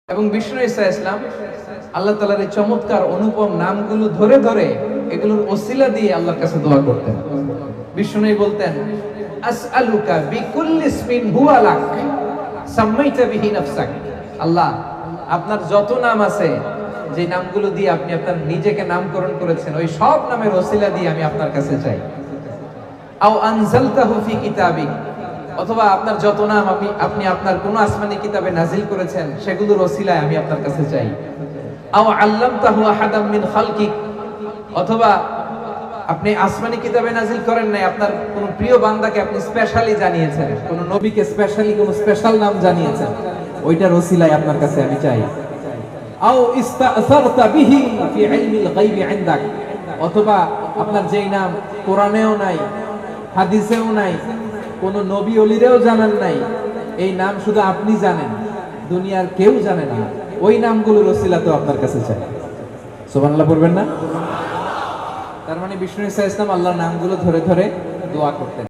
এবং বিষ্ণু ঈসা ইসলাম আল্লাহ তাআলার এই চমৎকার অনুপম নামগুলো ধরে ধরে এগুলোর ওসিলা দিয়ে আল্লাহর কাছে দোয়া করতেন। বিষ্ণু বলতেন, আসআলুকা বিকুল্লি ইসমিন হুয়া লাক সাম্মাইতা বিহি নাফসাক। আল্লাহ, আপনার যত নাম আছে, যে নামগুলো দিয়ে আপনি আপনার নিজেকে নামকরণ করেছেন, ওই সব নামের ওসিলা দিয়ে আমি আপনার কাছে চাই। আও আনজালতাহু ফি কিতাবিক, অথবা আপনার যত নাম আপনি আপনার কোন আসমানি কিতাবে নাজিল করেছেন সেগুলোর ওসিলায় আমি আপনার কাছে চাই। আও আল্লামতাহু আহাদাম মিন খালকিক, অথবা আপনি আসমানি কিতাবে নাজিল করেন নাই, আপনার কোন প্রিয় বান্দাকে আপনি স্পেশালি জানিয়েছেন, কোন নবীকে স্পেশালি কোন স্পেশাল নাম জানিয়েছেন, ওইটার ওসিলায় আপনার কাছে আমি চাই। আও ইস্তাসারতা বিহি ফি ইলমিল গায়বি ইনদাক, অথবা আপনার যেই নাম কোরআনেও নাই, হাদিসেও নাই, কোন নবী ওলিরেও জানেন নাই, এই নাম শুধু আপনি জানেন, দুনিয়ার কেউ জানে না, ওই নামগুলোর ওসিলা তো আপনার কাছে চাই। সুবহানাল্লাহ পড়বেন না? তার মানে বিষ্ণু ঈসা ইসলাম আল্লাহর নামগুলো ধরে ধরে দোয়া করতেন।